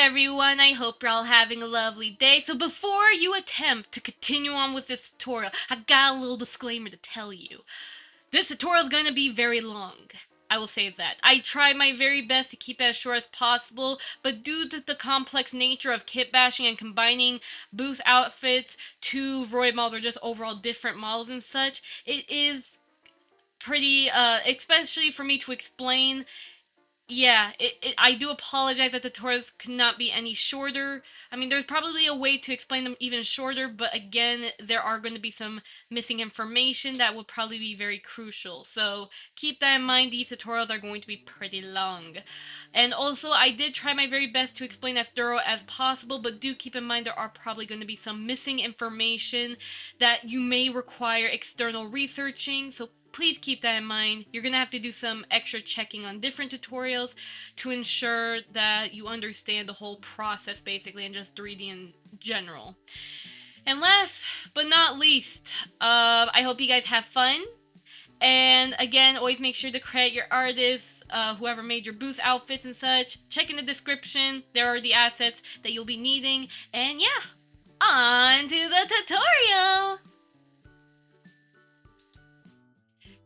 everyone, I hope you're all having a lovely day. So before you attempt to continue on with this tutorial, I got a little disclaimer to tell you. This tutorial is going to be very long. I will say that. I try my very best to keep it as short as possible, but due to the complex nature of kit bashing and combining booth outfits to Vroid models or just overall different models and such, it is pretty, especially for me to explain. Yeah, I do apologize that the tutorials could not be any shorter. I mean, there's probably a way to explain them even shorter, but again, there are going to be some missing information that will probably be very crucial. So keep that in mind, these tutorials are going to be pretty long. And also, I did try my very best to explain as thorough as possible, but do keep in mind there are probably going to be some missing information that you may require external researching, so please keep that in mind. You're going to have to do some extra checking on different tutorials to ensure that you understand the whole process basically and just 3D in general. And last but not least, I hope you guys have fun. And again, always make sure to credit your artists, whoever made your booth outfits and such. Check in the description. There are the assets that you'll be needing. And yeah, on to the tutorial!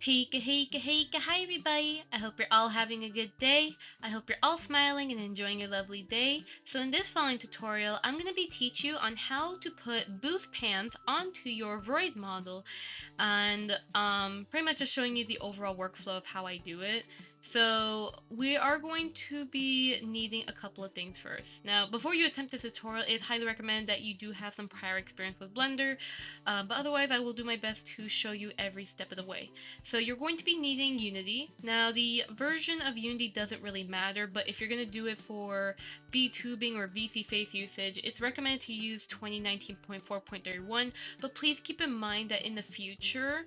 Hey, hi everybody! I hope you're all having a good day. I hope you're all smiling and enjoying your lovely day. So in this following tutorial, I'm going to be teaching you on how to put booth pants onto your Vroid model. And pretty much just showing you the overall workflow of how I do it. So we are going to be needing a couple of things first. Now, before you attempt this tutorial, it's highly recommended that you do have some prior experience with Blender, but otherwise I will do my best to show you every step of the way. So you're going to be needing Unity. Now, the version of Unity doesn't really matter, but if you're going to do it for VTubing or VC face usage, it's recommended to use 2019.4.31, but please keep in mind that in the future,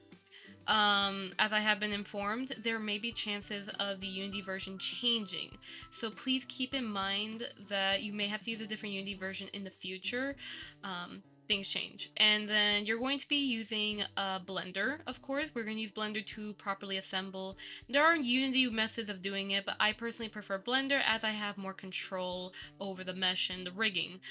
as I have been informed, there may be chances of the Unity version changing. So please keep in mind that you may have to use a different Unity version in the future. Things change. And then you're going to be using Blender, of course. We're going to use Blender to properly assemble. There are Unity methods of doing it, but I personally prefer Blender as I have more control over the mesh and the rigging.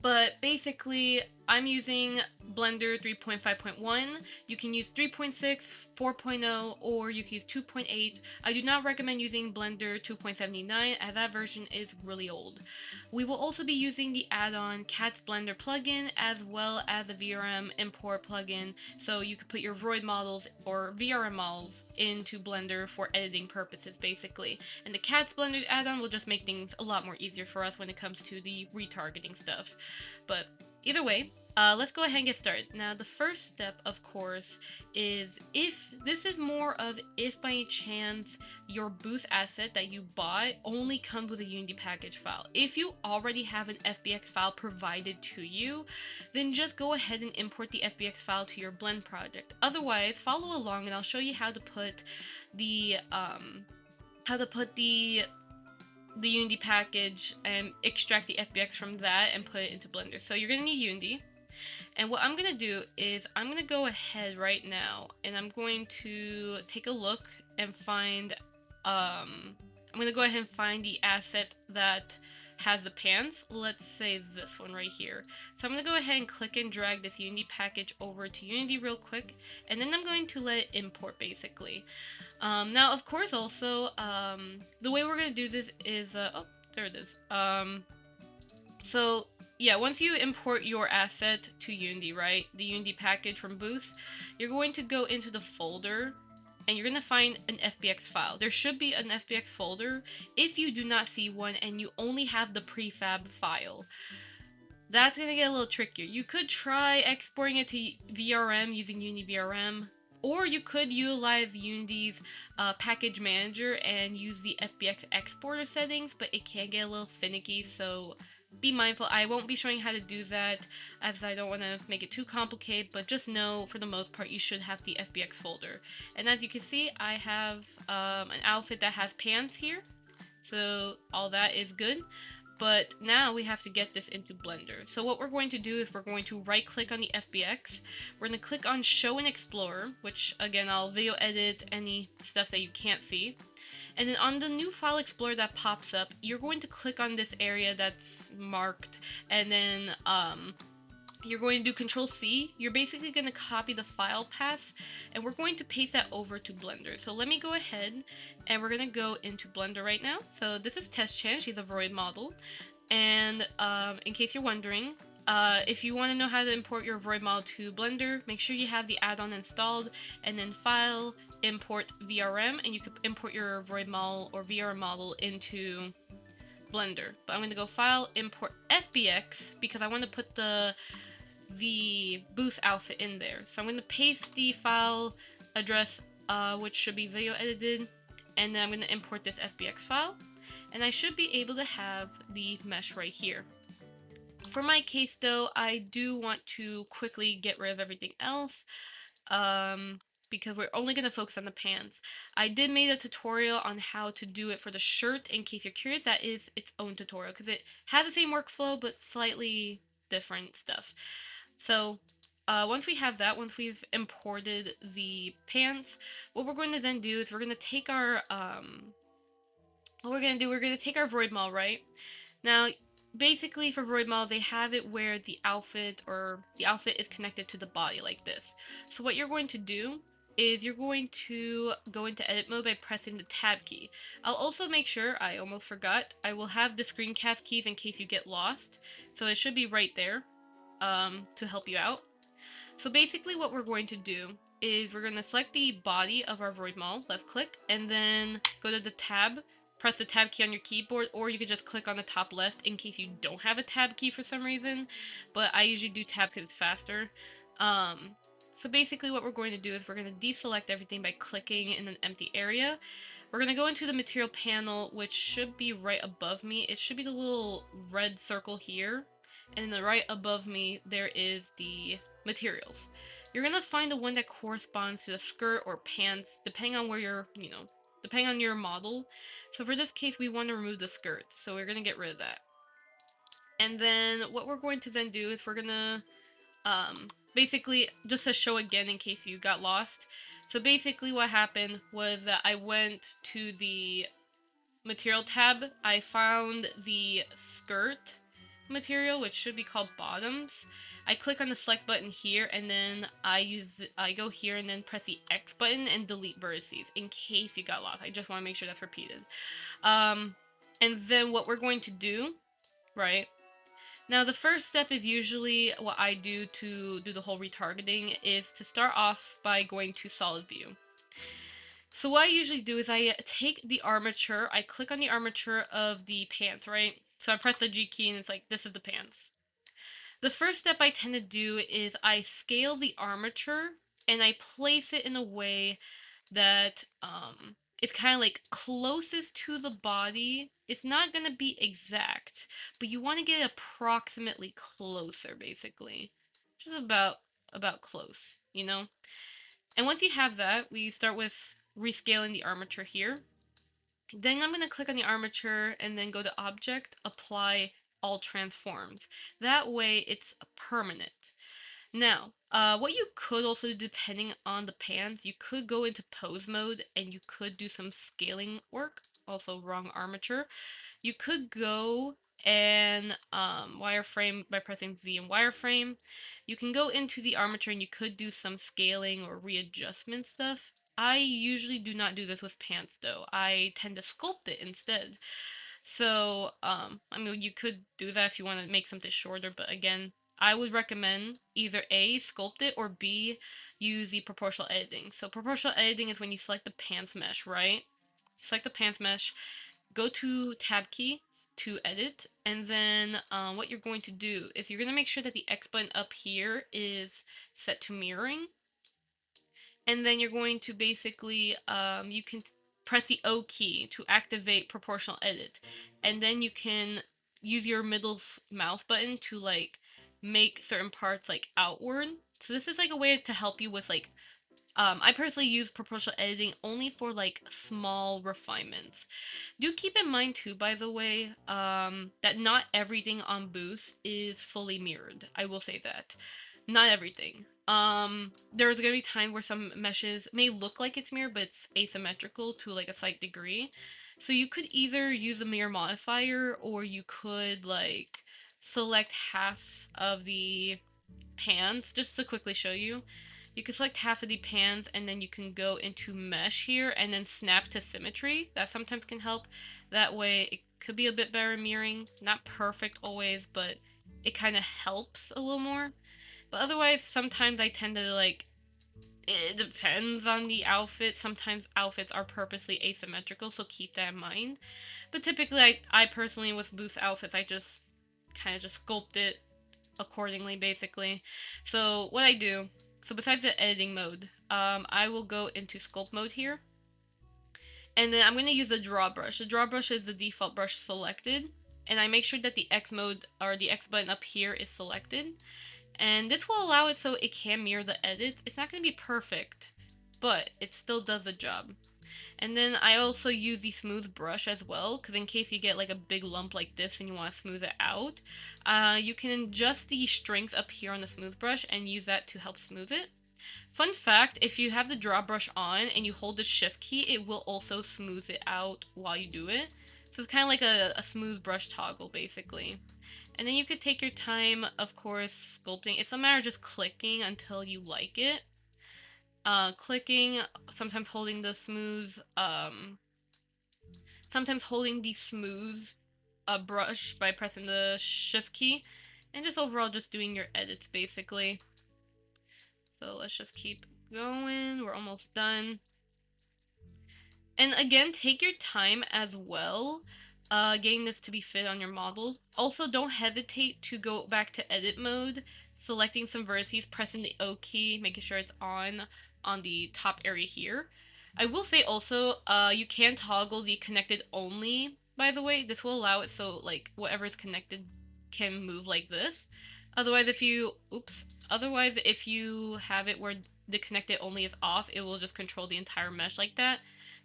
But basically, I'm using Blender 3.5.1. You can use 3.6, 4.0, or you can use 2.8. I do not recommend using Blender 2.79 as that version is really old. We will also be using the add-on Cat's Blender plugin as well as the VRM import plugin, so you could put your Vroid models or VRM models into Blender for editing purposes basically. And the Cat's Blender add-on will just make things a lot more easier for us when it comes to the retargeting stuff. But either way, let's go ahead and get started. Now, the first step, of course, is if this is more of if by any chance your booth asset that you bought only comes with a Unity package file. If you already have an FBX file provided to you, then just go ahead and import the FBX file to your Blend project. Otherwise, follow along and I'll show you how to put the Unity package and extract the FBX from that and put it into Blender. So you're going to need Unity. And what I'm going to do is I'm going to go ahead right now and I'm going to take a look and find, I'm going to go ahead and find the asset that has the pants. Let's say this one right here. So I'm going to go ahead and click and drag this Unity package over to Unity real quick, and then I'm going to let it import basically. Now, of course, also, the way we're going to do this is, oh, there it is. So yeah, once you import your asset to Unity, right, the Unity package from Booth, you're going to go into the folder and you're going to find an FBX file. There should be an FBX folder. If you do not see one and you only have the prefab file, that's going to get a little trickier. You could try exporting it to VRM using Unity VRM, or you could utilize Unity's package manager and use the FBX exporter settings, but it can get a little finicky, so be mindful. I won't be showing how to do that as I don't want to make it too complicated, but just know for the most part you should have the FBX folder. And as you can see, I have an outfit that has pants here, so all that is good. But now we have to get this into Blender. So what we're going to do is we're going to right click on the FBX. We're going to click on Show and Explore, which again, I'll video edit any stuff that you can't see. And then on the new file explorer that pops up, you're going to click on this area that's marked, and then you're going to do Control C. You're basically going to copy the file path, and we're going to paste that over to Blender. So let me go ahead, and we're going to go into Blender right now. So this is Test Chan. She's a Vroid model. And in case you're wondering, if you want to know how to import your Vroid model to Blender, make sure you have the add-on installed, and then File, Import VRM, and you can import your Vroid model or VRM model into Blender. But I'm going to go File, Import FBX, because I want to put the booth outfit in there. So I'm going to paste the file address, which should be video edited, and then I'm going to import this FBX file, and I should be able to have the mesh right here. For my case though, I do want to quickly get rid of everything else, because we're only going to focus on the pants. I did make a tutorial on how to do it for the shirt. In case you're curious, that is its own tutorial, because it has the same workflow but slightly different stuff. So once we have that, once we've imported the pants, what we're going to then do is we're going to take our Vroid model, right? Now, basically for Vroid model, they have it where the outfit is connected to the body like this. So what you're going to do is you're going to go into edit mode by pressing the tab key. I'll also make sure, I almost forgot, I will have the screencast keys in case you get lost. So it should be right there to help you out. So basically what we're going to do is we're going to select the body of our Vroid model, left click, and then go to the tab, press the tab key on your keyboard, or you could just click on the top left in case you don't have a tab key for some reason, but I usually do tab because it's faster. So basically what we're going to do is we're going to deselect everything by clicking in an empty area. We're going to go into the material panel, which should be right above me. It should be the little red circle here, and then right above me there is the materials. You're going to find the one that corresponds to the skirt or pants, depending on where you're, depending on your model. So for this case, we want to remove the skirt, so we're going to get rid of that. And then what we're going to then do is we're going to, basically, just to show again in case you got lost. So basically what happened was that I went to the material tab, I found the skirt material, which should be called bottoms. I click on the select button here, and then I go here and then press the X button and delete vertices in case you got lost. I just want to make sure that's repeated. And then what we're going to do, right? Now the first step is usually what I do to do the whole retargeting is to start off by going to solid view. So what I usually do is I take the armature, I click on the armature of the pants, right? So I press the G key and it's like, this is the pants. The first step I tend to do is I scale the armature and I place it in a way that it's kind of like closest to the body. It's not going to be exact, but you want to get it approximately closer, basically. Just about close, you know? And once you have that, we start with rescaling the armature here. Then I'm going to click on the armature and then go to Object, Apply All Transforms. That way it's permanent. Now, what you could also do, depending on the pants, you could go into pose mode and you could do some scaling work. Also, wrong armature. You could go and wireframe by pressing Z and wireframe. You can go into the armature and you could do some scaling or readjustment stuff. I usually do not do this with pants though. I tend to sculpt it instead. So, I mean, you could do that if you want to make something shorter, but again, I would recommend either A, sculpt it, or B, use the proportional editing. So proportional editing is when you select the pants mesh, right? Select the pants mesh, go to tab key to edit, and then what you're going to do is you're going to make sure that the X button up here is set to mirroring. And then you're going to basically, you can press the O key to activate proportional edit. And then you can use your middle mouse button to like make certain parts like outward. So this is like a way to help you with like I personally use proportional editing only for like small refinements. Do keep in mind too, by the way, that not everything on Boost is fully mirrored. I will say that. Not everything. There's gonna be times where some meshes may look like it's mirrored, but it's asymmetrical to like a slight degree. So you could either use a mirror modifier, or you could like select half of the pans, just to quickly show you. You can select half of the pans and then you can go into mesh here and then snap to symmetry. That sometimes can help. That way it could be a bit better mirroring. Not perfect always, but it kind of helps a little more. But otherwise, sometimes I tend to like, it depends on the outfit. Sometimes outfits are purposely asymmetrical, so keep that in mind. But typically, I personally, with Boost outfits, I just kind of just sculpt it accordingly, basically. So what I do, so besides the editing mode, I will go into sculpt mode here. And then I'm going to use the draw brush. The draw brush is the default brush selected. And I make sure that the X mode, or the X button up here, is selected. And this will allow it so it can mirror the edits. It's not going to be perfect, but it still does the job. And then I also use the smooth brush as well, because in case you get like a big lump like this and you want to smooth it out, you can adjust the strength up here on the smooth brush and use that to help smooth it. Fun fact, if you have the draw brush on and you hold the shift key, it will also smooth it out while you do it. So it's kind of like a smooth brush toggle, basically. And then you could take your time, of course, sculpting. It's a matter of just clicking until you like it. Clicking, sometimes holding the smooth, brush by pressing the shift key, and just overall just doing your edits, basically. So let's just keep going. We're almost done. And again, take your time as well, getting this to be fit on your model. Also, don't hesitate to go back to edit mode, selecting some vertices, pressing the O key, making sure it's on the top area here. I will say also, you can toggle the connected only, by the way. This will allow it so like whatever is connected can move like this. Otherwise, if you have it where the connected only is off, it will just control the entire mesh like that.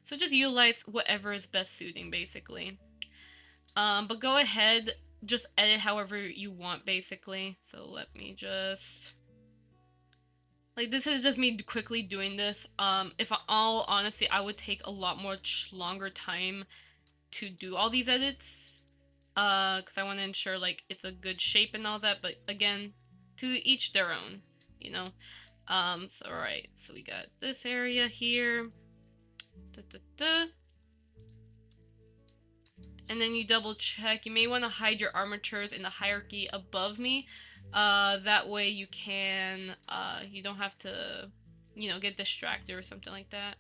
So just utilize whatever is best suiting, basically. But go ahead, just edit however you want, basically. So let me just... Like, this is just me quickly doing this. If all honesty, I would take a lot longer time to do all these edits. Because I want to ensure, like, it's a good shape and all that. But again, to each their own, you know? So alright, so we got this area here. And then you double check. You may want to hide your armatures in the hierarchy above me. That way you can, you don't have to, get distracted or something like that.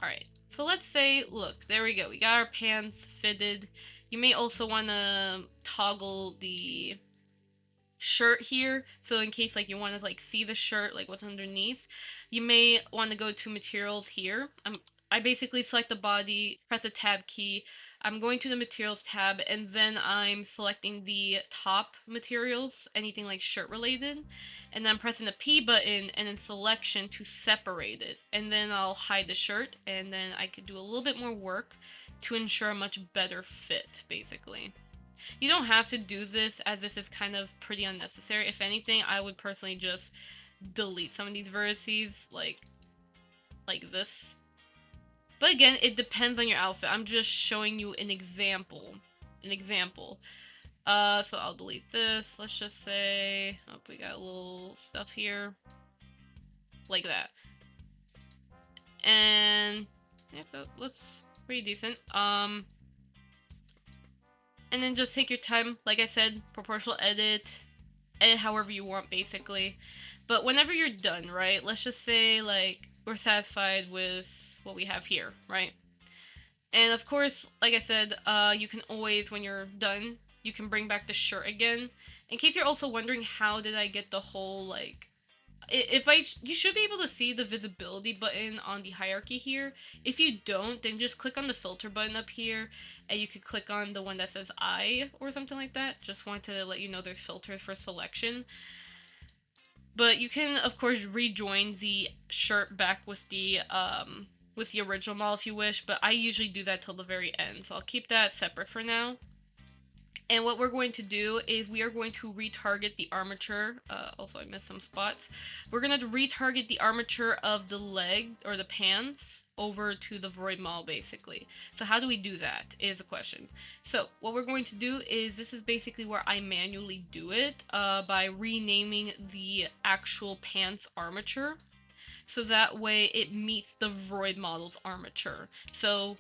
Alright, so let's say, look, there we go. We got our pants fitted. You may also want to toggle the shirt here, so in case like you want to like see the shirt, like what's underneath, you may want to go to materials here. I basically select the body, press the tab key. I'm going to the materials tab, and then I'm selecting the top materials, anything like shirt related, and then I'm pressing the P button and then selection to separate it, and then I'll hide the shirt, and then I could do a little bit more work to ensure a much better fit, basically. You don't have to do this, as this is kind of pretty unnecessary. If anything, I would personally just delete some of these vertices, like this. But again, it depends on your outfit. I'm just showing you an example. So I'll delete this. Let's just say, oh, we got a little stuff here. Like that. And, yeah, that looks pretty decent. And then just take your time. Like I said, proportional edit however you want, basically. But whenever you're done, right? Let's just say, like, we're satisfied with what we have here, right? And of course, like I said, you can always, when you're done, you can bring back the shirt again. In case you're also wondering how did I get the whole, like, you should be able to see the visibility button on the hierarchy here. If you don't, then just click on the filter button up here, and you could click on the one that says I or something like that. Just wanted to let you know there's filters for selection. But you can, of course, rejoin the shirt back with the original model if you wish, but I usually do that till the very end, so I'll keep that separate for now. And what we're going to do is we are going to retarget the armature. Also, I missed some spots. We're going to retarget the armature of the leg or the pants over to the Vroid model, basically. So how do we do that is the question. So what we're going to do is, this is basically where I manually do it by renaming the actual pants armature. So that way it meets the Vroid model's armature. So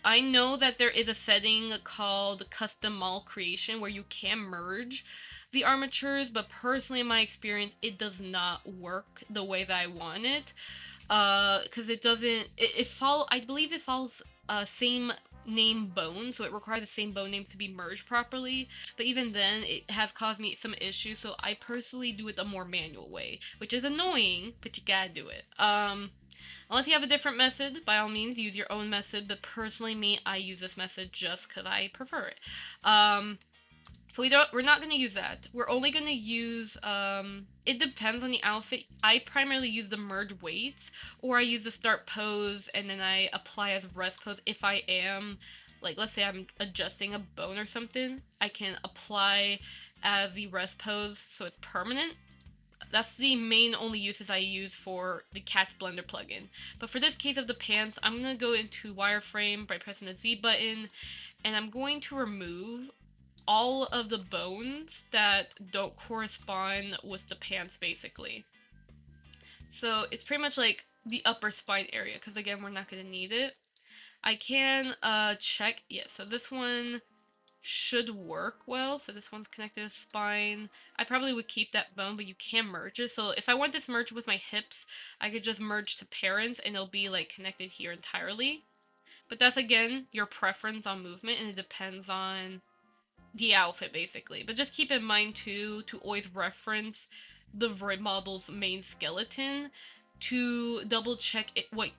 I know that there is a setting called custom model creation where you can merge the armatures, but personally in my experience it does not work the way that I want it. Because it doesn't, I believe it follows same name bone, so it requires the same bone names to be merged properly, but even then it has caused me some issues, so I personally do it the more manual way, which is annoying, but you gotta do it. Unless you have a different method, by all means use your own method, but personally me, I use this method just because I prefer it. So we're not going to use that. We're only going to use, it depends on the outfit. I primarily use the merge weights, or I use the start pose, and then I apply as rest pose if I am, like, let's say I'm adjusting a bone or something, I can apply as the rest pose so it's permanent. That's the main only uses I use for the Cat's Blender plugin. But for this case of the pants, I'm going to go into wireframe by pressing the Z button, and I'm going to remove all of the bones that don't correspond with the pants, basically. So it's pretty much like the upper spine area, because again, we're not going to need it. I can check, yeah, so this one should work well. So this one's connected to spine. I probably would keep that bone, but you can merge it. So if I want this merged with my hips, I could just merge to parents and it'll be like connected here entirely. But that's, again, your preference on movement, and it depends on the outfit, basically. But just keep in mind too to always reference the Vroid model's main skeleton to double check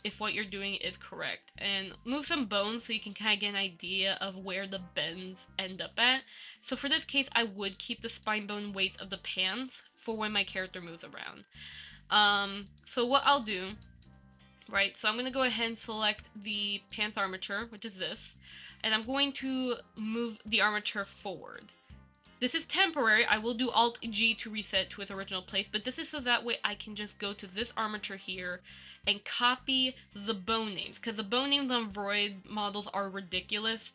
if what you're doing is correct, and move some bones so you can kind of get an idea of where the bends end up at. So for this case, I would keep the spine bone weights of the pants for when my character moves around. So what I'll do, right, so I'm going to go ahead and select the pants armature, which is this, and I'm going to move the armature forward. This is temporary. I will do Alt-G to reset to its original place, but this is so that way I can just go to this armature here and copy the bone names, because the bone names on Vroid models are ridiculous,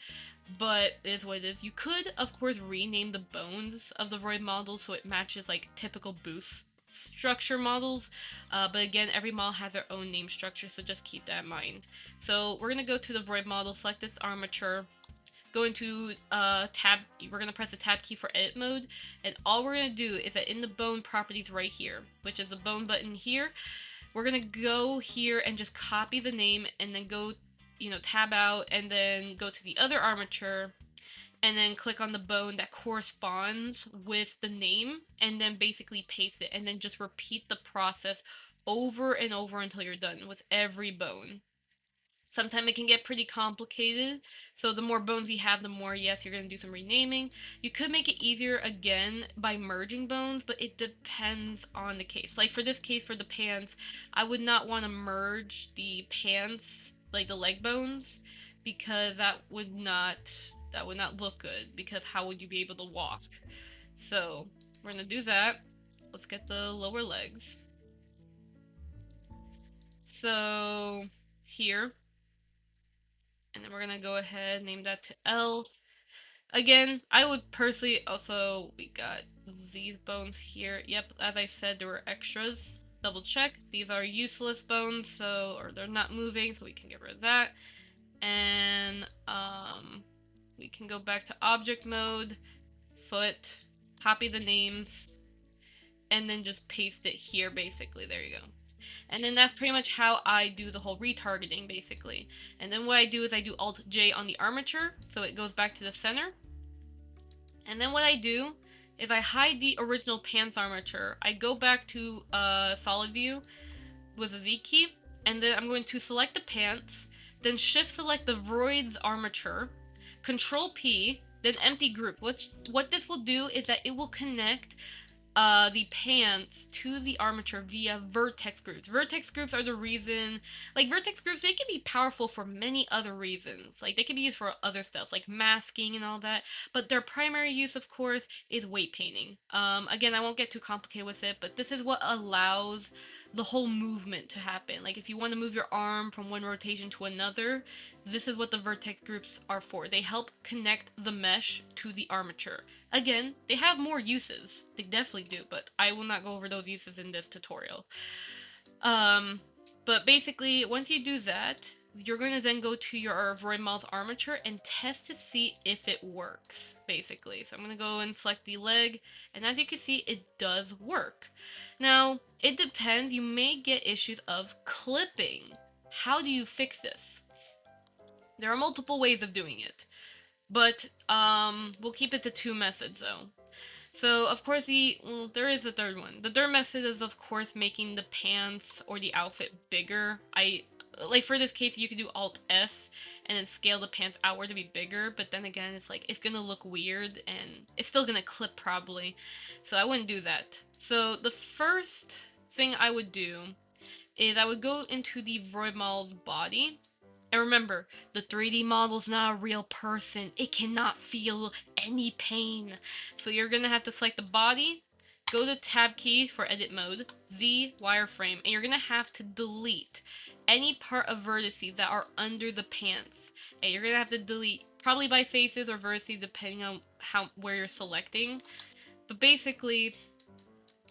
but it is what it is. You could, of course, rename the bones of the Vroid models so it matches like typical boost structure models, but again, every model has their own name structure, so just keep that in mind. So we're going to go to the Vroid model, select this armature, go into tab, we're going to press the tab key for edit mode, and all we're going to do is that in the bone properties right here, which is the bone button here, we're going to go here and just copy the name, and then go, tab out, and then go to the other armature, and then click on the bone that corresponds with the name, and then basically paste it, and then just repeat the process over and over until you're done with every bone. Sometimes it can get pretty complicated, so the more bones you have, the more, yes, you're going to do some renaming. You could make it easier, again, by merging bones, but it depends on the case. Like for this case, for the pants, I would not want to merge the pants, like the leg bones, because that would not look good, because how would you be able to walk? So we're going to do that. Let's get the lower legs. So here, and then we're gonna go ahead, name that to L. Again, I would personally also, we got these bones here. Yep, as I said, there were extras. Double check. These are useless bones, so, or they're not moving, so we can get rid of that. And we can go back to object mode, foot, copy the names, and then just paste it here, basically. There you go. And then that's pretty much how I do the whole retargeting, basically. And then what I do is I do Alt-J on the armature, so it goes back to the center. And then what I do is I hide the original pants armature. I go back to solid view with a Z key, and then I'm going to select the pants, then shift select the Vroid's armature, Control P, then empty group. What this will do is that it will connect the pants to the armature via vertex groups. Vertex groups are the reason, like vertex groups, they can be powerful for many other reasons. Like they can be used for other stuff, like masking and all that. But their primary use, of course, is weight painting. Again, I won't get too complicated with it, but this is what allows the whole movement to happen. Like if you want to move your arm from one rotation to another, this is what the vertex groups are for. They help connect the mesh to the armature. Again, they have more uses. They definitely do, but I will not go over those uses in this tutorial. But basically, once you do that, you're going to then go to your Vroid model's armature and test to see if it works, basically. So I'm going to go and select the leg, and as you can see, it does work. Now, it depends. You may get issues of clipping. How do you fix this? There are multiple ways of doing it, but we'll keep it to 2 methods though. So of course there is a third one. The third method is of course making the pants or the outfit bigger. Like for this case you could do Alt S and then scale the pants outward to be bigger, but then again it's like it's gonna look weird and it's still gonna clip probably. So I wouldn't do that. So the first thing I would do is I would go into the Vroid model's body. And remember, the 3D model's not a real person. It cannot feel any pain. So you're gonna have to select the body, go to tab key for edit mode, Z wireframe, and you're gonna have to delete any part of vertices that are under the pants. And you're gonna have to delete probably by faces or vertices depending on where you're selecting. But basically,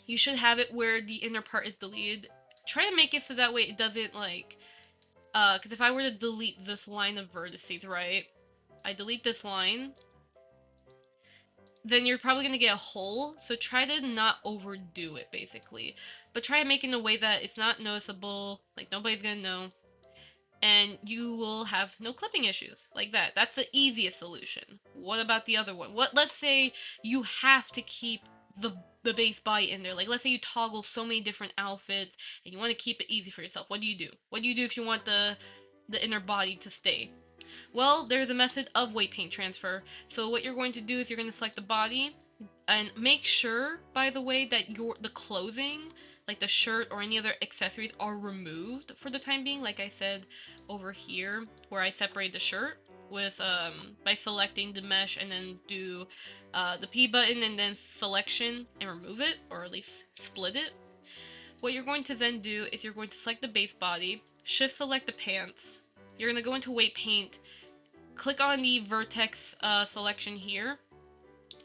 you should have it where the inner part is deleted. Try to make it so that way it doesn't like because if I were to delete this line of vertices, right? I delete this line, then you're probably going to get a hole, so try to not overdo it, basically. But try to make it in a way that it's not noticeable, like nobody's going to know, and you will have no clipping issues, like that. That's the easiest solution. What about the other one? Let's say you have to keep the base body in there. Like, let's say you toggle so many different outfits and you want to keep it easy for yourself. What do you do? What do you do if you want the inner body to stay? Well, there's a method of weight paint transfer. So what you're going to do is you're going to select the body and make sure, by the way, that the clothing, like the shirt or any other accessories, are removed for the time being. Like I said over here where I separate the shirt with by selecting the mesh and then do the P button and then selection and remove it, or at least split it. What you're going to then do is you're going to select the base body, shift select the pants, you're going to go into weight paint, click on the vertex selection here,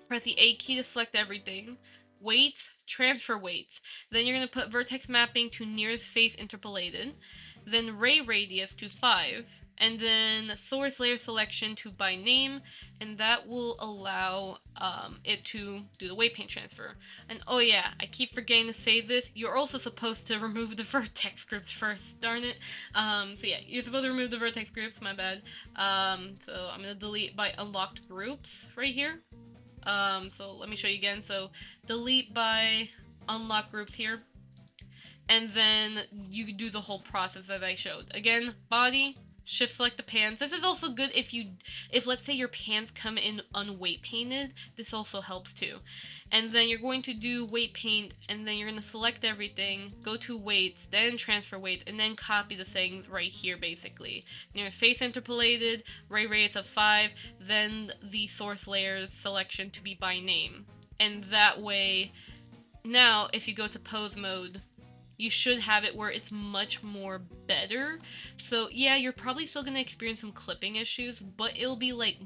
press the A key to select everything, weights, transfer weights, then you're going to put vertex mapping to nearest face interpolated, then ray radius to 5, and then source layer selection to by name, and that will allow it to do the weight paint transfer. And oh yeah, I keep forgetting to say this, you're also supposed to remove the vertex groups first, darn it. So yeah, you're supposed to remove the vertex groups, my bad. So I'm gonna delete by unlocked groups right here. So let me show you again. So delete by unlock groups here, and then you do the whole process that I showed. Again, body, shift select the pants. This is also good if let's say your pants come in unweight painted, this also helps too. And then you're going to do weight paint, and then you're going to select everything, go to weights, then transfer weights, and then copy the things right here basically. Near face interpolated, ray radius of 5, then the source layers selection to be by name. And that way, now if you go to pose mode, you should have it where it's much more better. So yeah, you're probably still gonna experience some clipping issues, but it'll be like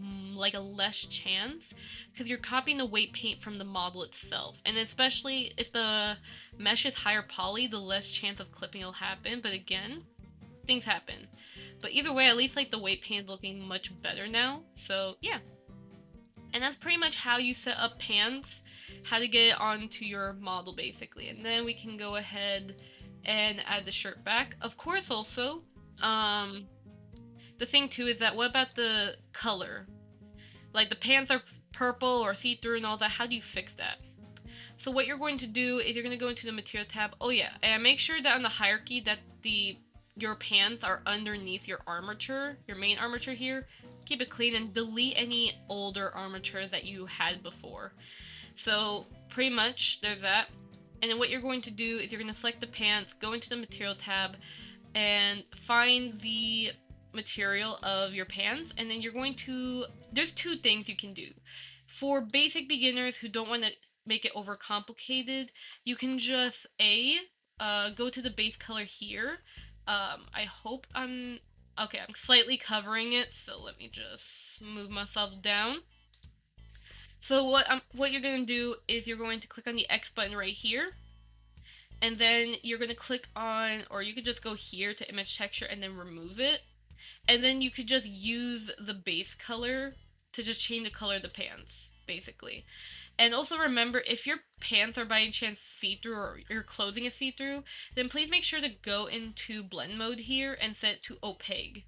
a less chance because you're copying the weight paint from the model itself. And especially if the mesh is higher poly, the less chance of clipping will happen. But again, things happen. But either way, at least like the weight paint is looking much better now. So yeah. And that's pretty much how you set up pants, how to get it onto your model basically. And then we can go ahead and add the shirt back. Of course also, the thing too is that what about the color? Like the pants are purple or see-through and all that, how do you fix that? So what you're going to do is you're going to go into the material tab. Oh yeah, and make sure that on the hierarchy that your pants are underneath your armature, your main armature here. keep it clean, and delete any older armature that you had before. So pretty much there's that. And then what you're going to do is you're going to select the pants, go into the material tab, and find the material of your pants, and then you're going to, there's two things you can do. For basic beginners who don't want to make it overcomplicated, you can just go to the base color here. I hope I'm okay. I'm slightly covering it, so let me just move myself down. So what you're gonna do is you're going to click on the X button right here, and then you're gonna click on, or you could just go here to image texture and then remove it, and then you could just use the base color to just change the color of the pants, basically. And also remember, if your pants are by any chance see-through or your clothing is see-through, then please make sure to go into blend mode here and set it to opaque.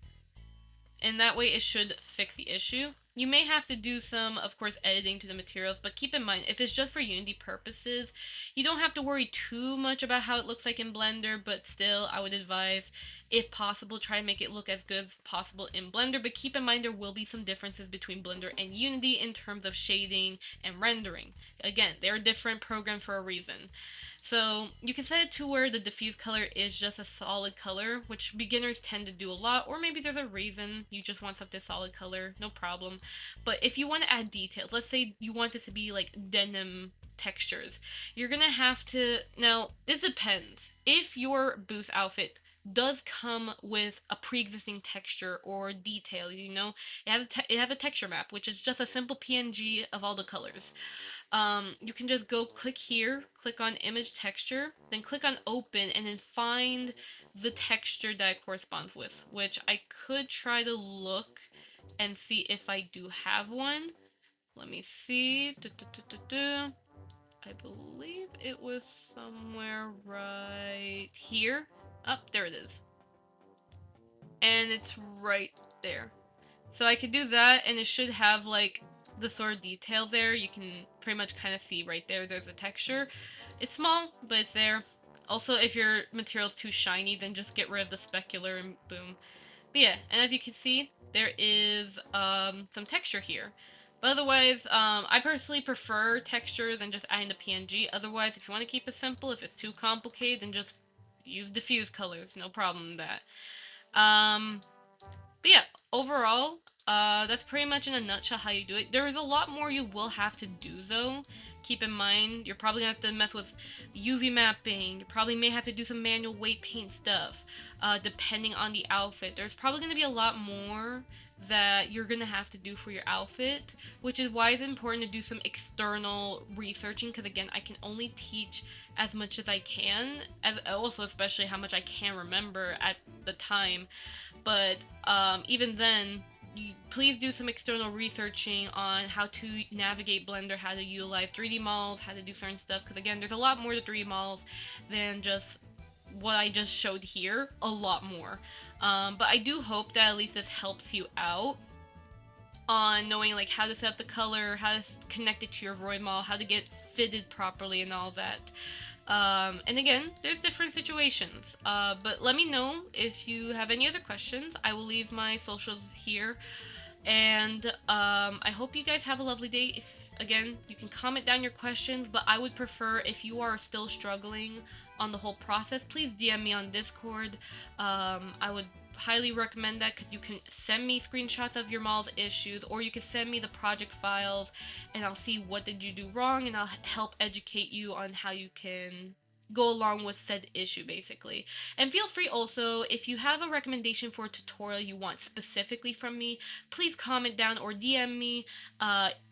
And that way it should fix the issue. You may have to do some, of course, editing to the materials, but keep in mind, if it's just for Unity purposes, you don't have to worry too much about how it looks like in Blender, but still, I would advise, if possible, try and make it look as good as possible in Blender, but keep in mind there will be some differences between Blender and Unity in terms of shading and rendering. Again, they're a different program for a reason. So you can set it to where the diffuse color is just a solid color, which beginners tend to do a lot, or maybe there's a reason you just want something solid color, no problem. But if you want to add details, let's say you want this to be like denim textures, you're gonna have to, now this depends. If your boost outfit does come with a pre-existing texture or detail, you know, it has a texture map, which is just a simple PNG of all the colors. You can just go click here, click on image texture, then click on open, and then find the texture that it corresponds with, which I could try to look and see if I do have one. Let me see. I believe it was somewhere right here. Oh, there it is. And it's right there. So I could do that, and it should have like the sort of detail there. You can pretty much kind of see right there, there's a texture. It's small, but it's there. Also, if your material's too shiny, then just get rid of the specular and boom. But yeah, and as you can see, there is some texture here. But otherwise, I personally prefer texture than just adding the PNG. Otherwise, if you want to keep it simple, if it's too complicated, then just use diffuse colors. No problem with that. But yeah, overall, that's pretty much in a nutshell how you do it. There is a lot more you will have to do though. Keep in mind, you're probably going to have to mess with UV mapping. You probably may have to do some manual weight paint stuff, depending on the outfit. There's probably going to be a lot more that you're going to have to do for your outfit, which is why it's important to do some external researching, because again, I can only teach as much as I can, as also especially how much I can remember at the time. But even then, please do some external researching on how to navigate Blender, how to utilize 3D models, how to do certain stuff, because again, there's a lot more to 3D models than just what I just showed here, a lot more. But I do hope that at least this helps you out on knowing like how to set up the color, how to connect it to your Vroid model, how to get fitted properly and all that. And again, there's different situations, but let me know if you have any other questions. I will leave my socials here, and I hope you guys have a lovely day. If again, you can comment down your questions, but I would prefer, if you are still struggling on the whole process, please DM me on Discord. I would highly recommend that, because you can send me screenshots of your model's issues, or you can send me the project files and I'll see what did you do wrong, and I'll help educate you on how you can go along with said issue, basically. And feel free also, if you have a recommendation for a tutorial you want specifically from me, please comment down or DM me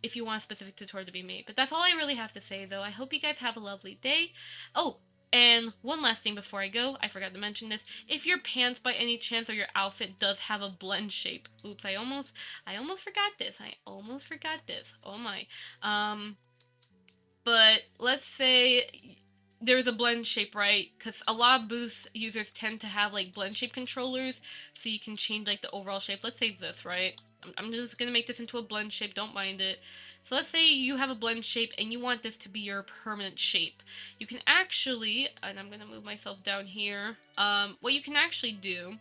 if you want a specific tutorial to be made. But that's all I really have to say, though. I hope you guys have a lovely day. Oh, and one last thing before I go, I forgot to mention this. If your pants by any chance or your outfit does have a blend shape, oops, I almost forgot this. Oh my. But let's say there's a blend shape, right? Because a lot of Boost users tend to have like blend shape controllers, so you can change like the overall shape. Let's say this, right? I'm just gonna make this into a blend shape, don't mind it. So let's say you have a blend shape and you want this to be your permanent shape. You can actually, and I'm gonna move myself down here, what you can actually do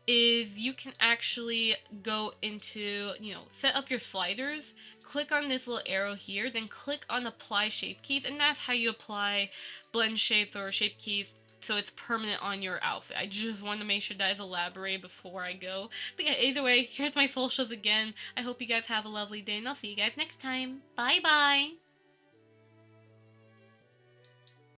is you can actually go into, set up your sliders, click on this little arrow here, then click on apply shape keys, and that's how you apply blend shapes or shape keys so it's permanent on your outfit. I just want to make sure that is elaborated before I go. But yeah, either way, here's my socials again. I hope you guys have a lovely day, and I'll see you guys next time. Bye bye!